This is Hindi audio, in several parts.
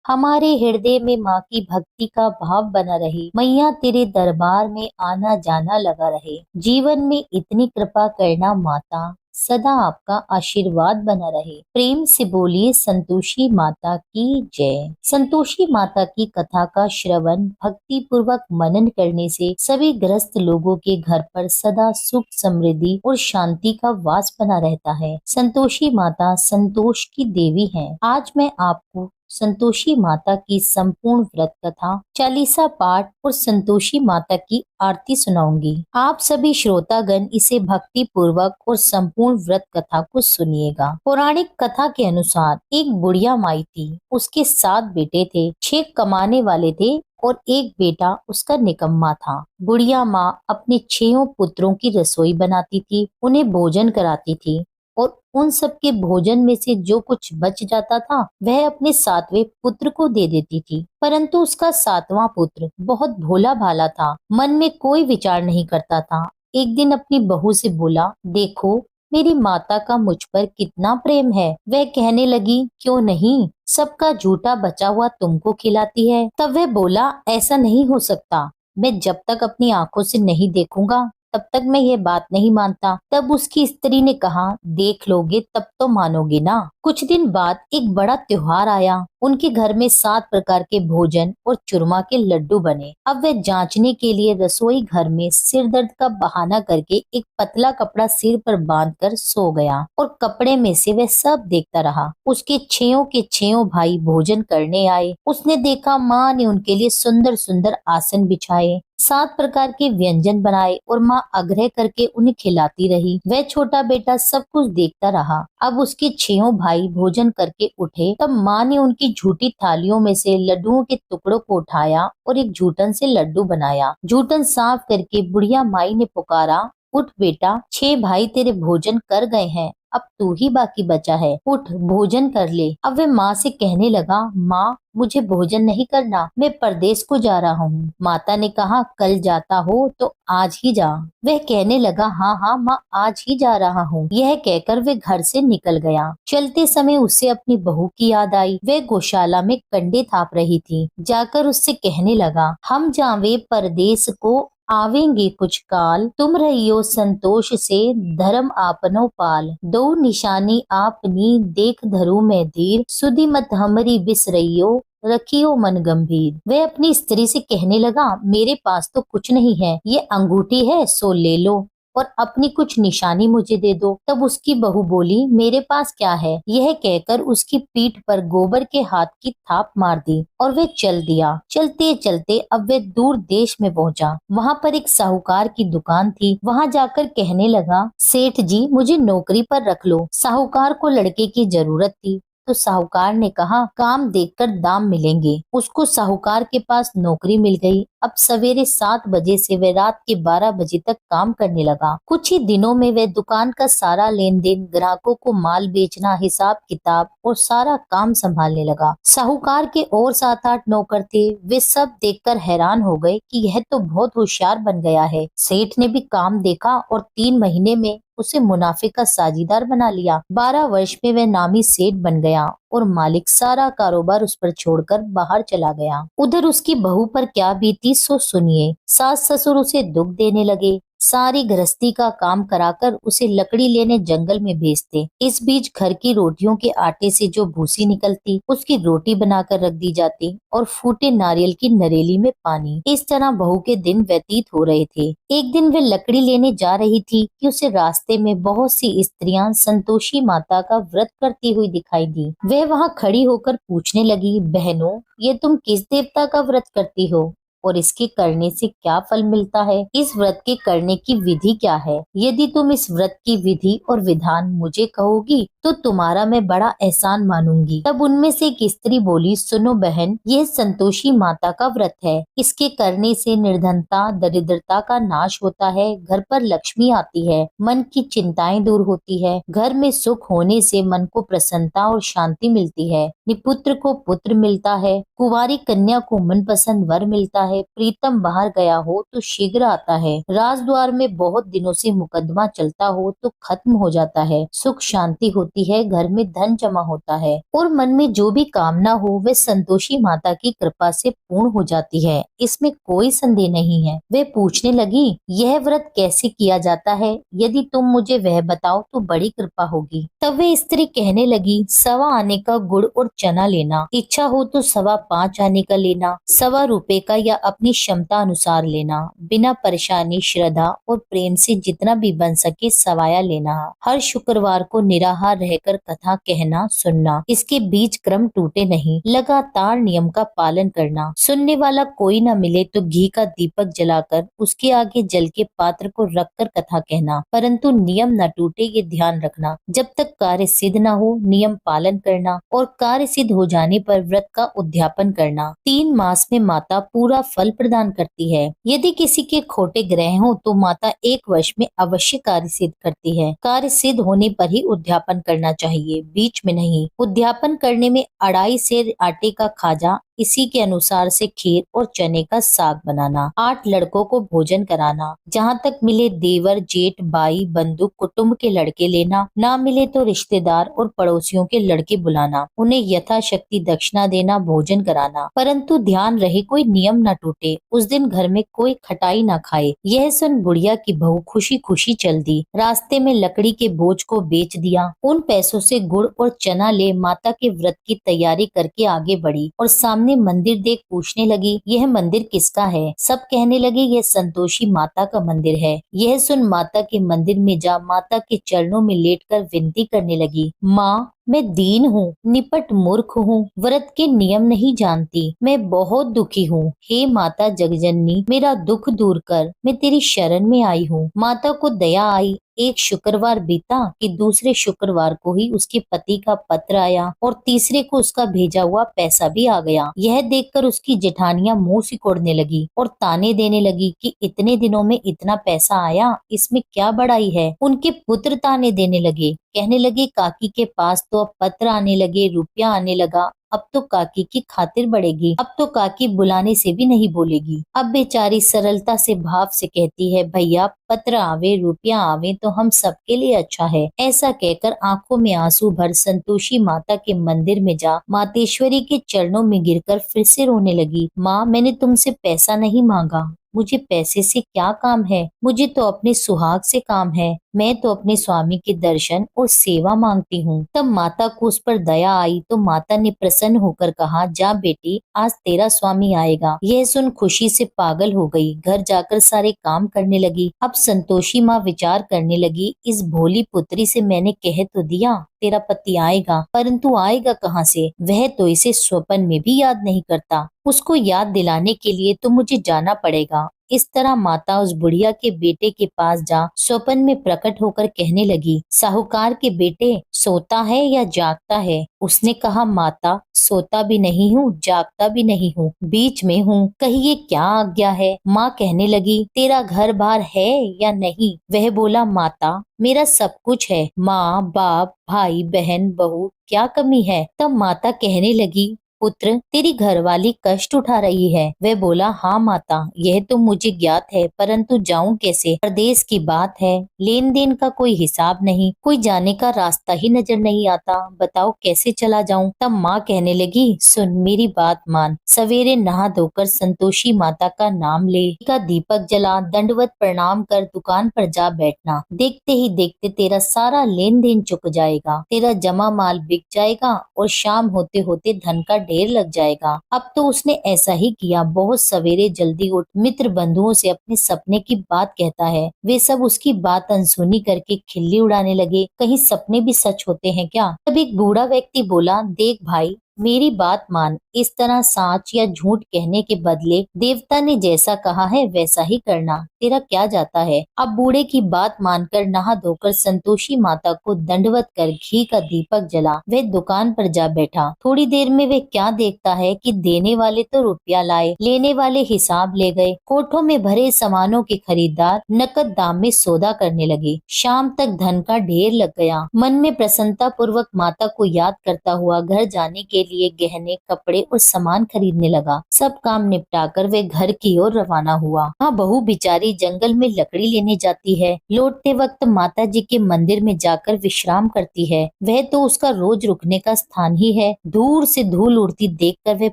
हमारे हृदय में माँ की भक्ति का भाव बना रहे। मैया तेरे दरबार में आना जाना लगा रहे। जीवन में इतनी कृपा करना माता, सदा आपका आशीर्वाद बना रहे। प्रेम से बोलिए संतोषी माता की जय। संतोषी माता की कथा का श्रवण भक्ति पूर्वक मनन करने से सभी ग्रस्त लोगों के घर पर सदा सुख समृद्धि और शांति का वास बना रहता है। संतोषी माता संतोष की देवी है। आज मैं आपको संतोषी माता की संपूर्ण व्रत कथा, चालीसा पाठ और संतोषी माता की आरती सुनाऊंगी। आप सभी श्रोतागण इसे भक्ति पूर्वक और संपूर्ण व्रत कथा को सुनिएगा। पौराणिक कथा के अनुसार एक बुढ़िया माई थी। उसके 7 बेटे थे, 6 कमाने वाले थे और एक बेटा उसका निकम्मा था। बुढ़िया माँ अपने 6 पुत्रों की रसोई बनाती थी, उन्हें भोजन कराती थी और उन सब के भोजन में से जो कुछ बच जाता था वह अपने 7वें पुत्र को दे देती थी। परंतु उसका 7वां पुत्र बहुत भोला भाला था, मन में कोई विचार नहीं करता था। एक दिन अपनी बहू से बोला, देखो मेरी माता का मुझ पर कितना प्रेम है। वह कहने लगी, क्यों नहीं, सबका झूठा बचा हुआ तुमको खिलाती है। तब वह बोला, ऐसा नहीं हो सकता। मैं जब तक अपनी आंखों से नहीं देखूंगा तब तक मैं ये बात नहीं मानता। तब उसकी स्त्री ने कहा, देख लोगे तब तो मानोगे ना। कुछ दिन बाद एक बड़ा त्योहार आया। उनके घर में 7 प्रकार के भोजन और चूरमा के लड्डू बने। अब वह जांचने के लिए रसोई घर में सिर दर्द का बहाना करके एक पतला कपड़ा सिर पर बांधकर सो गया और कपड़े में से वह सब देखता रहा। उसके 6 के 6 भाई भोजन करने आए। उसने देखा माँ ने उनके लिए सुंदर सुंदर आसन बिछाए, 7 प्रकार के व्यंजन बनाए और माँ आग्रह करके उन्हें खिलाती रही। वह छोटा बेटा सब कुछ देखता रहा। अब उसके 6 भाई भोजन करके उठे तब माँ ने उनकी झूठी थालियों में से लड्डुओं के टुकड़ों को उठाया और एक जूठन से लड्डू बनाया। जूठन साफ करके बुढ़िया माई ने पुकारा, उठ बेटा, 6 भाई तेरे भोजन कर गए हैं, अब तू ही बाकी बचा है, उठ भोजन कर ले। अब वह माँ से कहने लगा, माँ मुझे भोजन नहीं करना, मैं परदेश को जा रहा हूँ। माता ने कहा, कल जाता हो तो आज ही जा। वह कहने लगा, हाँ हाँ माँ, आज ही जा रहा हूँ। यह कहकर वह घर से निकल गया। चलते समय उसे अपनी बहू की याद आई। वह गौशाला में कंडे थाप रही थी। जाकर उससे कहने लगा, हम जावे परदेश को आवेंगे कुछ काल, तुम रहियो संतोष से धर्म आपनो पाल। दो निशानी आपनी देख धरू में धीर, सुधि मत हमरी बिसरइयो रखियो मन गंभीर। वह अपनी स्त्री से कहने लगा, मेरे पास तो कुछ नहीं है, ये अंगूठी है सो ले लो और अपनी कुछ निशानी मुझे दे दो। तब उसकी बहू बोली, मेरे पास क्या है। यह कहकर उसकी पीठ पर गोबर के हाथ की थाप मार दी और वह चल दिया। चलते चलते अब वह दूर देश में पहुंचा। वहां पर एक साहूकार की दुकान थी। वहां जाकर कहने लगा, सेठ जी मुझे नौकरी पर रख लो। साहूकार को लड़के की जरूरत थी तो साहूकार ने कहा, काम देखकर दाम मिलेंगे। उसको साहूकार के पास नौकरी मिल गई। अब सवेरे 7 बजे से वह रात के 12 बजे तक काम करने लगा। कुछ ही दिनों में वह दुकान का सारा लेन देन, ग्राहकों को माल बेचना, हिसाब किताब और सारा काम संभालने लगा। साहूकार के और 7-8 नौकर थे। वे सब देखकर हैरान हो गए कि यह तो बहुत होशियार बन गया है। सेठ ने भी काम देखा और 3 महीने में उसे मुनाफे का साझीदार बना लिया। 12 वर्ष में वह नामी सेठ बन गया और मालिक सारा कारोबार उस पर छोड़कर बाहर चला गया। उधर उसकी बहू पर क्या बीती सो सुनिए। सास ससुर उसे दुख देने लगे। सारी गृहस्थी का काम कराकर उसे लकड़ी लेने जंगल में भेजते। इस बीच घर की रोटियों के आटे से जो भूसी निकलती उसकी रोटी बनाकर रख दी जाती और फूटे नारियल की नरेली में पानी। इस तरह बहू के दिन व्यतीत हो रहे थे। एक दिन वह लकड़ी लेने जा रही थी कि उसे रास्ते में बहुत सी स्त्रियां संतोषी माता का व्रत करती हुई दिखाई दी। वह वहां खड़ी होकर पूछने लगी, बहनों ये तुम किस देवता का व्रत करती हो और इसके करने से क्या फल मिलता है? इस व्रत के करने की विधि क्या है? यदि तुम इस व्रत की विधि और विधान मुझे कहोगी तो तुम्हारा मैं बड़ा एहसान मानूंगी। तब उनमें से एक स्त्री बोली, सुनो बहन, यह संतोषी माता का व्रत है। इसके करने से निर्धनता दरिद्रता का नाश होता है, घर पर लक्ष्मी आती है, मन की चिंताएं दूर होती है, घर में सुख होने से मन को प्रसन्नता और शांति मिलती है, निपुत्र को पुत्र मिलता है, कुंवारी कन्या को मनपसंद वर मिलता है, है, प्रीतम बाहर गया हो तो शीघ्र आता है, राजद्वार में बहुत दिनों से मुकदमा चलता हो तो खत्म हो जाता है, सुख शांति होती है, घर में धन जमा होता है और मन में जो भी कामना हो वह संतोषी माता की कृपा से पूर्ण हो जाती है। इसमें कोई संदेह नहीं है। वे पूछने लगी, यह व्रत कैसे किया जाता है? यदि तुम मुझे वह बताओ तो बड़ी कृपा होगी। तब वे स्त्री कहने लगी, 1.25 आने का गुड़ और चना लेना, इच्छा हो तो 5.25 आने का लेना, 1.25 रुपए का या अपनी क्षमता अनुसार लेना, बिना परेशानी, श्रद्धा और प्रेम से जितना भी बन सके सवाया लेना। हर शुक्रवार को निराहार रहकर कथा कहना सुनना, इसके बीच क्रम टूटे नहीं, लगातार नियम का पालन करना। सुनने वाला कोई न मिले तो घी का दीपक जलाकर उसके आगे जल के पात्र को रखकर कथा कहना, परंतु नियम न टूटे ये ध्यान रखना। जब तक कार्य सिद्ध न हो नियम पालन करना और कार्य सिद्ध हो जाने पर व्रत का उद्यापन करना। 3 मास में माता पूरा फल प्रदान करती है। यदि किसी के खोटे ग्रह हो तो माता 1 वर्ष में अवश्य कार्य सिद्ध करती है। कार्य सिद्ध होने पर ही उद्यापन करना चाहिए, बीच में नहीं। उद्यापन करने में 2.5 सेर आटे का खाजा, इसी के अनुसार से खीर और चने का साग बनाना, 8 लड़कों को भोजन कराना, जहाँ तक मिले देवर, जेठ, भाई, बंधु, कुटुंब के लड़के लेना, ना मिले तो रिश्तेदार और पड़ोसियों के लड़के बुलाना, उन्हें यथाशक्ति दक्षिणा देना, भोजन कराना, परंतु ध्यान रहे कोई नियम न टूटे। उस दिन घर में कोई खटाई न खाए। यह सुन बुढ़िया की बहू खुशी खुशी चल दी। रास्ते में लकड़ी के बोझ को बेच दिया। उन पैसों से गुड़ और चना ले माता के व्रत की तैयारी करके आगे बढ़ी और सामने मंदिर देख पूछने लगी, यह मंदिर किसका है? सब कहने लगे, यह संतोषी माता का मंदिर है। यह सुन माता के मंदिर में जा माता के चरणों में लेटकर विनती करने लगी, माँ मैं दीन हूँ, निपट मूर्ख हूँ, व्रत के नियम नहीं जानती, मैं बहुत दुखी हूँ। हे माता जगजननी, मेरा दुख दूर कर, मैं तेरी शरण में आई हूँ। माता को दया आई। एक शुक्रवार बीता कि दूसरे शुक्रवार को ही उसके पति का पत्र आया और तीसरे को उसका भेजा हुआ पैसा भी आ गया। यह देखकर उसकी जेठानियां मुंह सिकोड़ने लगी और ताने देने लगी कि इतने दिनों में इतना पैसा आया, इसमें क्या बड़ाई है। उनके पुत्र ताने देने लगे, कहने लगे काकी के पास तो अब पत्र आने लगे, रुपया आने लगा, अब तो काकी की खातिर बढ़ेगी, अब तो काकी बुलाने से भी नहीं बोलेगी। अब बेचारी सरलता से भाव से कहती है, भैया पत्र आवे, रुपया आवे तो हम सबके लिए अच्छा है। ऐसा कहकर आंखों में आंसू भर संतोषी माता के मंदिर में जा मातेश्वरी के चरणों में गिरकर फिर से रोने लगी। माँ, मैंने तुमसे पैसा नहीं मांगा, मुझे पैसे से क्या काम है, मुझे तो अपने सुहाग से काम है। मैं तो अपने स्वामी के दर्शन और सेवा मांगती हूँ। तब माता को उस पर दया आई तो माता ने प्रसन्न होकर कहा, जा बेटी, आज तेरा स्वामी आएगा। यह सुन खुशी से पागल हो गई। घर जाकर सारे काम करने लगी। अब संतोषी माँ विचार करने लगी, इस भोली पुत्री से मैंने कह तो दिया तेरा पति आएगा, परंतु आएगा कहाँ से? वह तो इसे स्वप्न में भी याद नहीं करता। उसको याद दिलाने के लिए तो मुझे जाना पड़ेगा। इस तरह माता उस बुढ़िया के बेटे के पास जा स्वप्न में प्रकट होकर कहने लगी, साहूकार के बेटे, सोता है या जागता है? उसने कहा, माता सोता भी नहीं हूँ, जागता भी नहीं हूँ, बीच में हूँ, कहिए क्या आज्ञा है? माँ कहने लगी, तेरा घर बार है या नहीं? वह बोला, माता मेरा सब कुछ है, माँ बाप भाई बहन बहू, क्या कमी है? तब माता कहने लगी, पुत्र तेरी घरवाली कष्ट उठा रही है। वह बोला, हाँ माता, यह तो मुझे ज्ञात है, परंतु जाऊं कैसे? परदेश की बात है, लेन देन का कोई हिसाब नहीं, कोई जाने का रास्ता ही नजर नहीं आता, बताओ कैसे चला जाऊं? तब माँ कहने लगी, सुन मेरी बात मान, सवेरे नहा धोकर संतोषी माता का नाम ले, का दीपक जला, दंडवत प्रणाम कर दुकान पर जा बैठना। देखते ही देखते तेरा सारा लेन देन चुक जाएगा, तेरा जमा माल बिक जाएगा और शाम होते होते धन का ढेर लग जाएगा। अब तो उसने ऐसा ही किया। बहुत सवेरे जल्दी उठ मित्र बंधुओं से अपने सपने की बात कहता है। वे सब उसकी बात अनसुनी करके खिल्ली उड़ाने लगे। कहीं सपने भी सच होते हैं क्या? तब एक बूढ़ा व्यक्ति बोला, देख भाई, मेरी बात मान, इस तरह साच या झूठ कहने के बदले देवता ने जैसा कहा है वैसा ही करना, तेरा क्या जाता है? अब बूढ़े की बात मानकर नहा धोकर संतोषी माता को दंडवत कर घी का दीपक जला वह दुकान पर जा बैठा। थोड़ी देर में वे क्या देखता है कि देने वाले तो रुपया लाए, लेने वाले हिसाब ले गए। कोठों में भरे सामानों के खरीदार नकद दाम में सौदा करने लगे। शाम तक धन का ढेर लग गया। मन में प्रसन्नता पूर्वक माता को याद करता हुआ घर जाने के लिए गहने, कपड़े और सामान खरीदने लगा। सब काम निपटाकर वे घर की ओर रवाना हुआ। हाँ, बहू बेचारी जंगल में लकड़ी लेने जाती है। लौटते वक्त माता जी के मंदिर में जाकर विश्राम करती है। वह तो उसका रोज रुकने का स्थान ही है। दूर से धूल उड़ती देखकर वह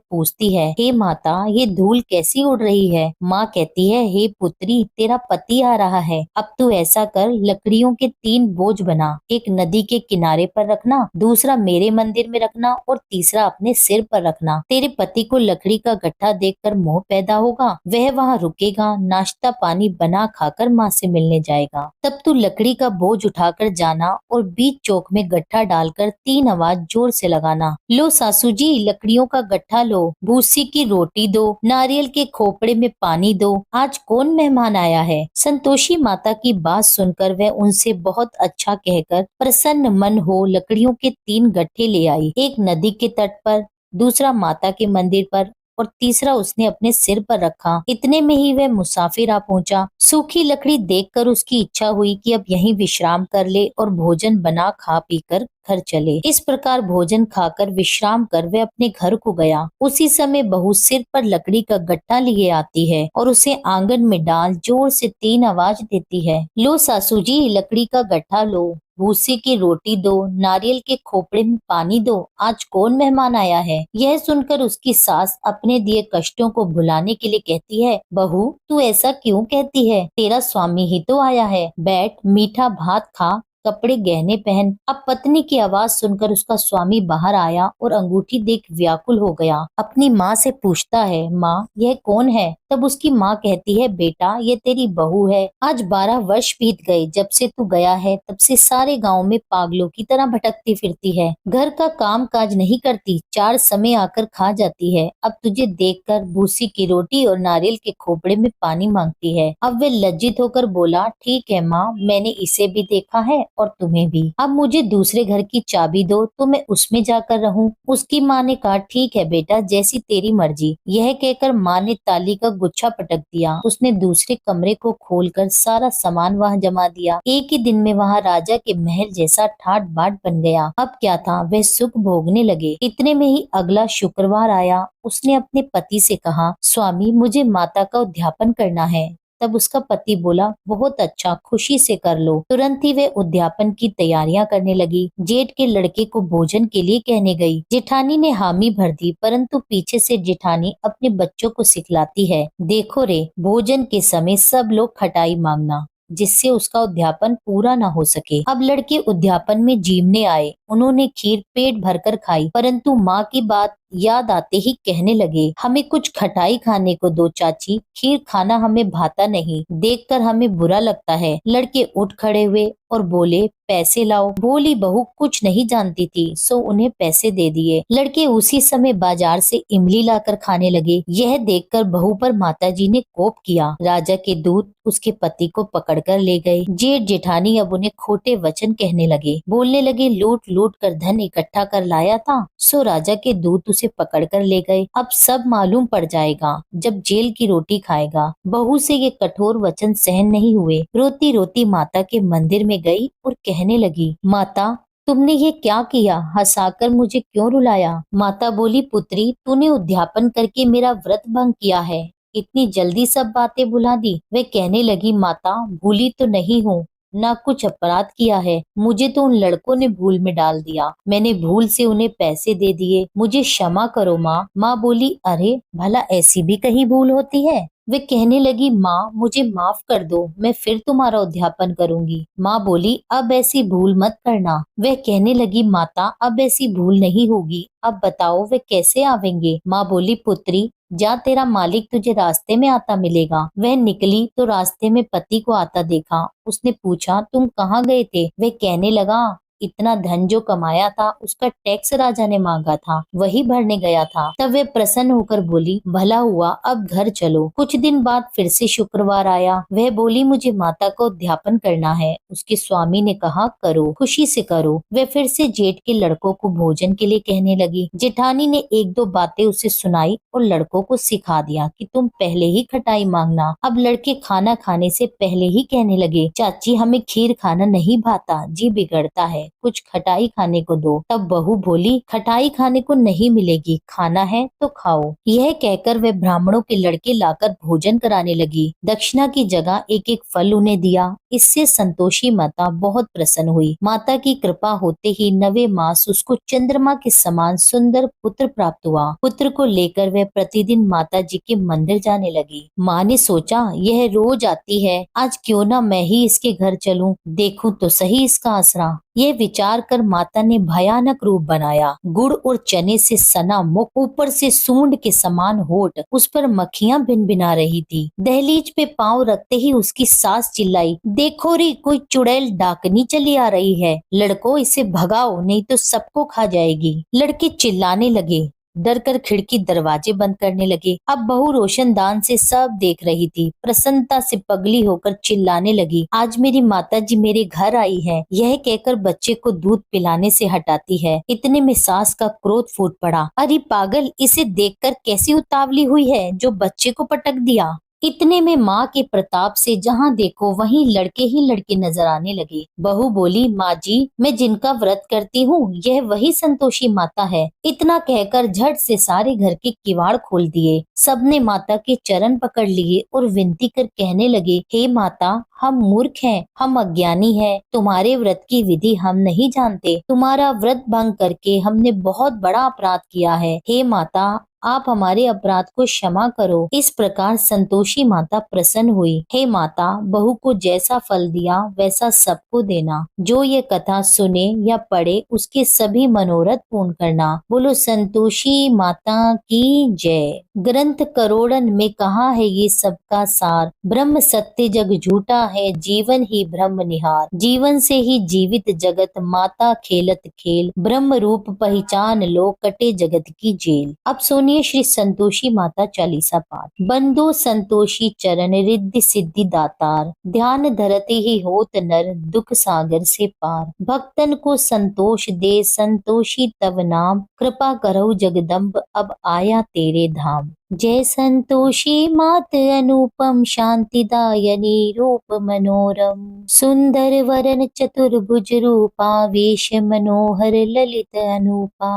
पूछती है, हे माता, ये धूल कैसी उड़ रही है? माँ कहती है, हे पुत्री, तेरा पति आ रहा है। अब तू ऐसा कर, लकड़ियों के 3 बोझ बना। एक नदी के किनारे पर रखना, दूसरा मेरे मंदिर में रखना और तीसरा अपने सिर पर रखना। तेरे पति को लकड़ी का गट्ठा देखकर मोह पैदा होगा, वह वहाँ रुकेगा, नाश्ता पानी बना खाकर माँ से मिलने जाएगा। तब तू लकड़ी का बोझ उठाकर जाना और बीच चौक में गट्ठा डालकर 3 आवाज जोर से लगाना, लो सासू जी, लकड़ियों का गट्ठा लो, भूसी की रोटी दो, नारियल के खोपड़े में पानी दो, आज कौन मेहमान आया है? संतोषी माता की बात सुनकर वह उनसे बहुत अच्छा कहकर प्रसन्न मन हो लकड़ियों के 3 गट्ठे ले आई। एक नदी के तट पर, दूसरा माता के मंदिर पर और तीसरा उसने अपने सिर पर रखा। इतने में ही वह मुसाफिर आ पहुंचा। सूखी लकड़ी देखकर उसकी इच्छा हुई कि अब यहीं विश्राम कर ले और भोजन बना खा पीकर घर चले। इस प्रकार भोजन खाकर विश्राम कर वह अपने घर को गया। उसी समय बहू सिर पर लकड़ी का गट्टा लिए आती है और उसे आंगन में डाल जोर से 3 आवाज देती है, लो सासू जी, लकड़ी का गट्ठा लो, भूसी की रोटी दो, नारियल के खोपड़े में पानी दो, आज कौन मेहमान आया है? यह सुनकर उसकी सास अपने दिए कष्टों को भुलाने के लिए कहती है, बहू, तू ऐसा क्यों कहती है? तेरा स्वामी ही तो आया है, बैठ, मीठा भात खा, कपड़े गहने पहन। अब पत्नी की आवाज सुनकर उसका स्वामी बाहर आया और अंगूठी देख व्याकुल हो गया। अपनी माँ से पूछता है, माँ, यह कौन है? तब उसकी माँ कहती है, बेटा, ये तेरी बहू है। आज 12 वर्ष बीत गए जब से तू गया है, तब से सारे गांव में पागलों की तरह भटकती फिरती है। घर का काम काज नहीं करती, 4 समय आकर खा जाती है। अब तुझे देखकर भूसी की रोटी और नारियल के खोपड़े में पानी मांगती है। अब वे लज्जित होकर बोला, ठीक है माँ, मैंने इसे भी देखा है और तुम्हें भी। अब मुझे दूसरे घर की चाबी दो तो मैं उसमें जाकर रहूं। उसकी माँ ने कहा, ठीक है बेटा, जैसी तेरी मर्जी। यह कहकर माँ ने ताली का गुच्छा पटक दिया। उसने दूसरे कमरे को खोलकर सारा सामान वहाँ जमा दिया। एक ही दिन में वहाँ राजा के महल जैसा ठाट बाट बन गया। अब क्या था, वह सुख भोगने लगे। इतने में ही अगला शुक्रवार आया। उसने अपने पति से कहा, स्वामी, मुझे माता का उद्यापन करना है। तब उसका पति बोला, बहुत अच्छा, खुशी से कर लो। तुरंत ही वे उद्यापन की तैयारियां करने लगी। जेठ के लड़के को भोजन के लिए कहने गई। जेठानी ने हामी भर दी, परंतु पीछे से जेठानी अपने बच्चों को सिखलाती है, देखो रे, भोजन के समय सब लोग खटाई मांगना, जिससे उसका उद्यापन पूरा न हो सके। अब लड़के उद्यापन में जीमने आए। उन्होंने खीर पेट भरकर खाई, परंतु माँ की बात याद आते ही कहने लगे, हमें कुछ खटाई खाने को दो चाची, खीर खाना हमें भाता नहीं, देखकर हमें बुरा लगता है। लड़के उठ खड़े हुए और बोले, पैसे लाओ। भोली बहू कुछ नहीं जानती थी, सो उन्हें पैसे दे दिए। लड़के उसी समय बाजार से इमली लाकर खाने लगे। यह देखकर बहू पर माताजी ने कोप किया। राजा के दूत उसके पति को पकड़कर ले गए। जेठ जेठानी अब उन्हें खोटे वचन कहने लगे, बोलने लगे, लूट लूट कर धन इकट्ठा कर लाया था, सो राजा के दूत उसे पकड़कर ले गए। अब सब मालूम पड़ जाएगा जब जेल की रोटी खाएगा। बहू से ये कठोर वचन सहन नहीं हुए। रोती रोती माता के मंदिर में गई और कहने लगी, माता, तुमने ये क्या किया? हंसाकर मुझे क्यों रुलाया? माता बोली, पुत्री, तूने उद्यापन करके मेरा व्रत भंग किया है, इतनी जल्दी सब बातें भुला दी। वे कहने लगी, माता, भूली तो नहीं हूँ, ना कुछ अपराध किया है, मुझे तो उन लड़कों ने भूल में डाल दिया, मैंने भूल से उन्हें पैसे दे दिए, मुझे क्षमा करो माँ। माँ बोली, अरे भला ऐसी भी कहीं भूल होती है? वे कहने लगी, माँ, मुझे माफ कर दो, मैं फिर तुम्हारा उद्यापन करूंगी। माँ बोली, अब ऐसी भूल मत करना। वह कहने लगी, माता, अब ऐसी भूल नहीं होगी, अब बताओ वे कैसे आवेंगे? माँ बोली, पुत्री, जा, तेरा मालिक तुझे रास्ते में आता मिलेगा। वह निकली तो रास्ते में पति को आता देखा। उसने पूछा, तुम कहाँ गए थे? वह कहने लगा, इतना धन जो कमाया था उसका टैक्स राजा ने मांगा था, वही भरने गया था। तब वे प्रसन्न होकर बोली, भला हुआ, अब घर चलो। कुछ दिन बाद फिर से शुक्रवार आया। वह बोली, मुझे माता का उद्यापन करना है। उसके स्वामी ने कहा, करो, खुशी से करो। वह फिर से जेठ के लड़कों को भोजन के लिए कहने लगी। जेठानी ने 1-2 बातें उसे सुनाई और लड़कों को सिखा दिया कि तुम पहले ही खटाई मांगना। अब लड़के खाना खाने से पहले ही कहने लगे, चाची, हमें खीर खाना नहीं भाता, जी बिगड़ता है। कुछ खटाई खाने को दो। तब बहू बोली, खटाई खाने को नहीं मिलेगी, खाना है तो खाओ। यह कहकर वह ब्राह्मणों के लड़के लाकर भोजन कराने लगी। दक्षिणा की जगह एक एक फल उन्हें दिया। इससे संतोषी माता बहुत प्रसन्न हुई। माता की कृपा होते ही 9वें मास उसको चंद्रमा के समान सुंदर पुत्र प्राप्त हुआ। पुत्र को लेकर वह प्रतिदिन माता जी के मंदिर जाने लगी। माँ ने सोचा, यह रोज आती है, आज क्यों ना मैं ही इसके घर चलूं, देखूं तो सही इसका आसरा। ये विचार कर माता ने भयानक रूप बनाया। गुड़ और चने से सना मुख, ऊपर से सूंड के समान होठ, उस पर मक्खियां भिनभिना रही थी। दहलीज पे पांव रखते ही उसकी सास चिल्लाई, देखो रे, कोई चुड़ैल डाकनी चली आ रही है, लड़को इसे भगाओ नहीं तो सबको खा जाएगी। लड़के चिल्लाने लगे, डर कर खिड़की दरवाजे बंद करने लगे। अब बहू रोशनदान से सब देख रही थी। प्रसन्नता से पगली होकर चिल्लाने लगी, आज मेरी माता जी मेरे घर आई है। यह कहकर बच्चे को दूध पिलाने से हटाती है। इतने में सास का क्रोध फूट पड़ा, अरे पागल, इसे देखकर कैसी उतावली हुई है जो बच्चे को पटक दिया। इतने में माँ के प्रताप से जहाँ देखो वहीं लड़के ही लड़के नजर आने लगे। बहू बोली, माँ जी, मैं जिनका व्रत करती हूँ यह वही संतोषी माता है। इतना कहकर झट से सारे घर के किवाड़ खोल दिए। सबने माता के चरण पकड़ लिए और विनती कर कहने लगे, हे माता, हम मूर्ख हैं, हम अज्ञानी हैं, तुम्हारे व्रत की विधि हम नहीं जानते। तुम्हारा व्रत भंग करके हमने बहुत बड़ा अपराध किया है। हे माता, आप हमारे अपराध को क्षमा करो। इस प्रकार संतोषी माता प्रसन्न हुई। हे माता, बहू को जैसा फल दिया वैसा सबको देना। जो ये कथा सुने या पढ़े उसके सभी मनोरथ पूर्ण करना। बोलो संतोषी माता की जय। ग्रंथ करोड़न में कहा है ये सबका सार, ब्रह्म सत्य जग झूठा है, जीवन ही ब्रह्म निहार। जीवन से ही जीवित जगत, माता खेलत खेल, ब्रह्म रूप पहचान लो, कटे जगत की जेल। अब सुनिए श्री संतोषी माता चालीसा पाठ। बंदो संतोषी चरण, रिद्धि सिद्धि दातार, ध्यान धरते ही होत नर, दुख सागर से पार। भक्तन को संतोष दे, संतोषी तव नाम, कृपा करहु जगदम्ब, अब आया तेरे धाम। जय संतोषी मात अनुपम, शांतिदायनी रूप मनोरम, सुंदर वरन चतुर्भुज रूपा, वेश मनोहर ललित अनूपा।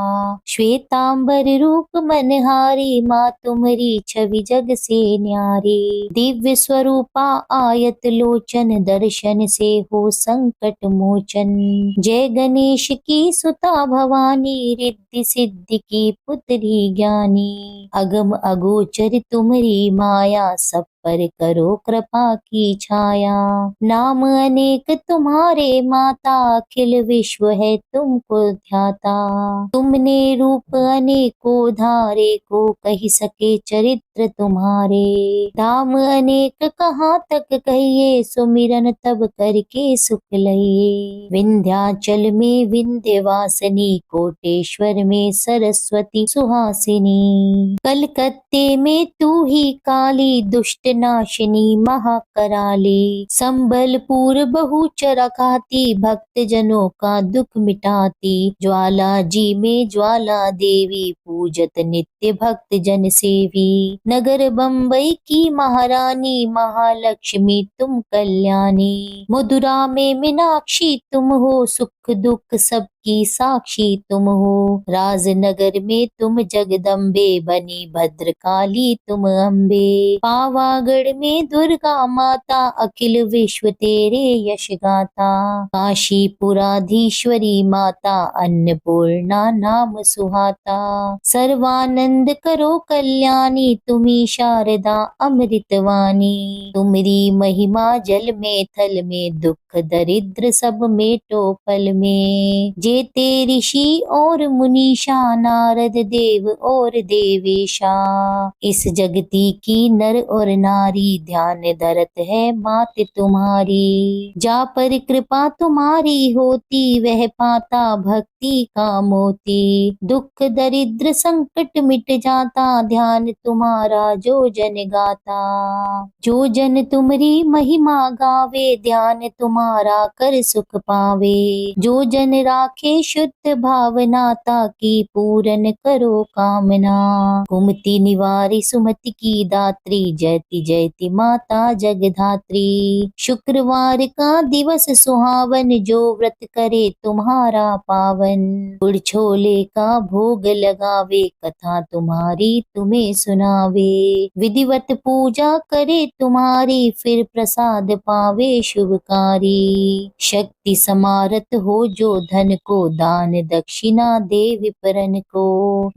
श्वेतांबर रूप मनहारी, माँ तुम्हारी छवि जग से न्यारी। दिव्य स्वरूपा आयत लोचन, दर्शन से हो संकट मोचन। जय गणेश की सुता भवानी, रिद्धि सिद्धि की पुत्री ज्ञानी। अगम अगोचर तुम्हारी माया, सब पर करो कृपा की छाया। नाम अनेक तुम्हारे माता, अखिल विश्व है तुमको ध्याता। तुमने रूप अनेको धारे, को कही सके चरित्र तुम्हारे। धाम अनेक कहाँ तक कहिए, सुमिरन तब करके सुख लइए। विंध्याचल में विंध्यवासिनी, कोटेश्वर में सरस्वती सुहासिनी। कलकत्ते में तू ही काली, दुष्ट नाशिनी महाकराली। संबलपुर बहुचर खाती, भक्त जनों का दुख मिटाती। ज्वाला जी में ज्वाला देवी, पूजत नित्य भक्त जन सेवी। नगर बम्बई की महारानी, महालक्ष्मी तुम कल्याणी। मथुरा में मीनाक्षी तुम हो, सुख दुख सबकी साक्षी तुम हो। राजनगर में तुम जगदम्बे, बनी भद्रकाली तुम अम्बे। पावागढ़ में दुर्गा माता, अखिल विश्व तेरे यश गाथा। काशीपुराधीश्वरी माता, अन्नपूर्णा नाम सुहाता। सर्वानंद करो कल्याणी, तुम्ही शारदा अमृतवाणी। तुमरी महिमा जल में थल में, दुख दरिद्र सब मेटो फल में। जेते ऋषि और मुनीषा, नारद देव और देवेशा। इस जगती की नर और नारी, ध्यान धरत है मात तुम्हारी। जा पर कृपा तुम्हारी होती, वह पाता भक्ति का मोती। दुख दरिद्र संकट मिट जाता, ध्यान तुम्हारा जो जन गाता। जो जन तुम्हारी महिमा गावे, ध्यान तुम्हारा तुम्हारा कर सुख पावे। जो जन राखे शुद्ध भावना, ताकी पूरन करो कामना। कुमति निवारी सुमति की दात्री, जयति जयति माता जगधात्री। शुक्रवार का दिवस सुहावन, जो व्रत करे तुम्हारा पावन। गुड़ छोले का भोग लगावे, कथा तुम्हारी तुम्हें सुनावे। विधिवत पूजा करे तुम्हारी, फिर प्रसाद पावे शुभकारी। शक्ति समारत हो जो धन को, दान दक्षिणा दे विप्रन को।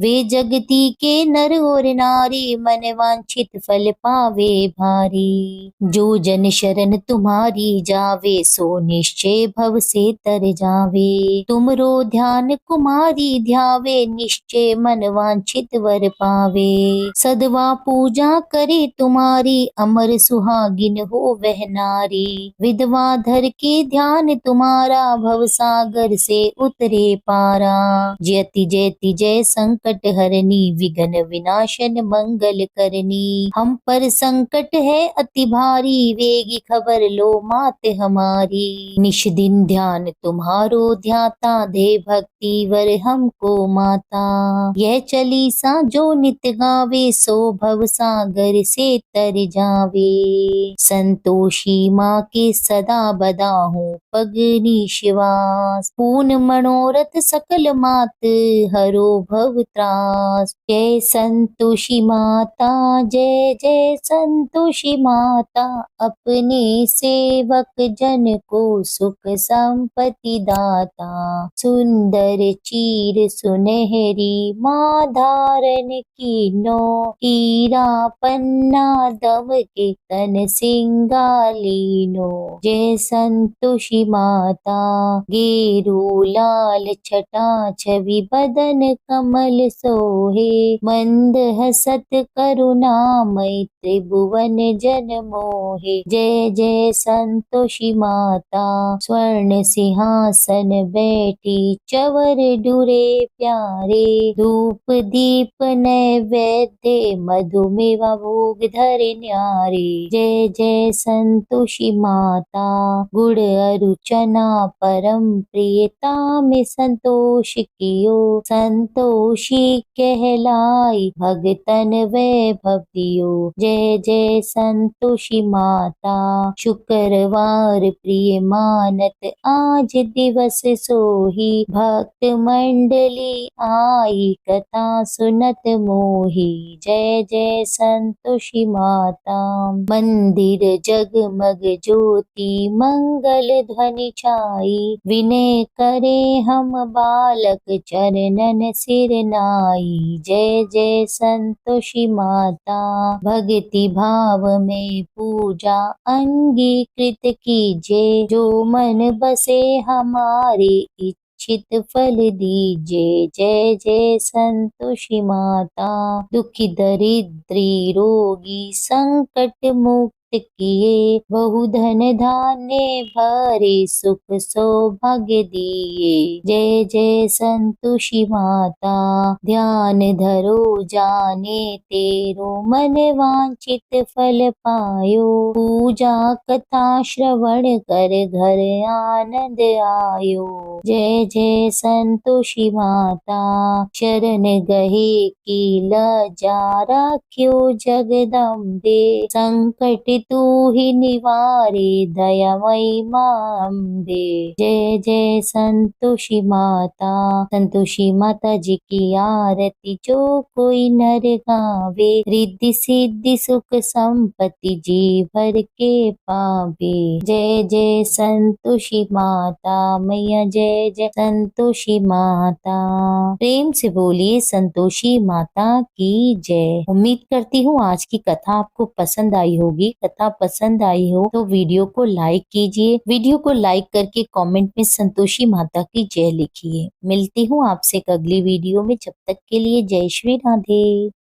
वे जगती के नर और नारी, मन वांछित फल पावे भारी। जो जन शरण तुम्हारी जावे, सो निश्चय भव से तर जावे। तुमरो ध्यान कुमारी ध्यावे, निश्चय मन वांछित वर पावे। सदवा पूजा करे तुम्हारी, अमर सुहागिन हो वह नारी। विधवा धर के ध्यान तुम्हारा, भव सागर से उतरे पारा। जयति जयति जय संकट हरनी, विघ्न विनाशन मंगल करनी। हम पर संकट है अति भारी, वेगी खबर लो मात हमारी। निश दिन ध्यान तुम्हारो ध्याता, दे भक्ति वर हमको माता। यह चालीसा जो नित गावे, सो भव सागर से तर जावे। संतोषी माँ के सदा बदा हूँ पगनी शिवास। पूर्ण मनोरथ सकल मात, हरो भव त्रास। जय संतोषी माता, जय जय संतोषी माता। अपने सेवक जन को सुख संपत्ति दाता। सुंदर चीर सुनहरी माँ धारण कीनो, हीरा पन्ना दम के तन सिंगालीनो। जय संतोषी माता, गेरू लाल छटा छवि बदन कमल सोहे। मंद हसत करुणामय, त्रिभुवन जन मोहे। जय जय संतोषी माता, स्वर्ण सिंहासन बैठी चवर डुरे प्यारे। धूप दीप नैवेद्य, मधुमेवा भोग धरे न्यारे। जय जय संतोषी माता, गुड़ अरु चना परम प्रियता में संतोष कियो। संतोषी कहलाई, भगतन वैभव दियो। जय जय संतोषी माता, शुक्रवार प्रिय मानत आज दिवस सोही। भक्त मंडली आई, कथा सुनत मोही। जय जय संतोषी माता। मंदिर जगमग ज्योति, मंगल ध्वनि छाई। विनय करे हम बालक, चरणन सिर नाई। जय जय संतोषी माता, भक्ति भाव में पूजा अंगीकृत कीजे। जो मन बसे हमारे, इच्छित फल दीजे। जय जय संतोषी माता, दुखी दरिद्री रोगी संकट मुक्त किए। बहु धन धान्य भरे, सुख सौभाग्य दिए। जय जय संतोषी माता, ध्यान धरो जाने तेरो, मन वांछित फल पायो। पूजा कथा श्रवण कर, घर आनंद आयो। जय जय संतोषी माता, शरण गहे की लजा राख्यो जगदम्बे। संकट तू ही निवारे, दयामयी माँ अम्बे। जय जय संतोषी माता, संतोषी माता जी की आरती जो कोई नर गावे। रिद्धि सिद्धि सुख संपत्ति जी भर के पावे। जय जय संतोषी माता मैया, जय जय संतोषी माता। प्रेम से बोलिए संतोषी माता की जय। उम्मीद करती हूँ आज की कथा आपको पसंद आई होगी। कथा पसंद आई हो तो वीडियो को लाइक कीजिए। वीडियो को लाइक करके कमेंट में संतोषी माता की जय लिखिए। मिलती हूँ आपसे एक अगली वीडियो में, जब तक के लिए जय श्री राधे।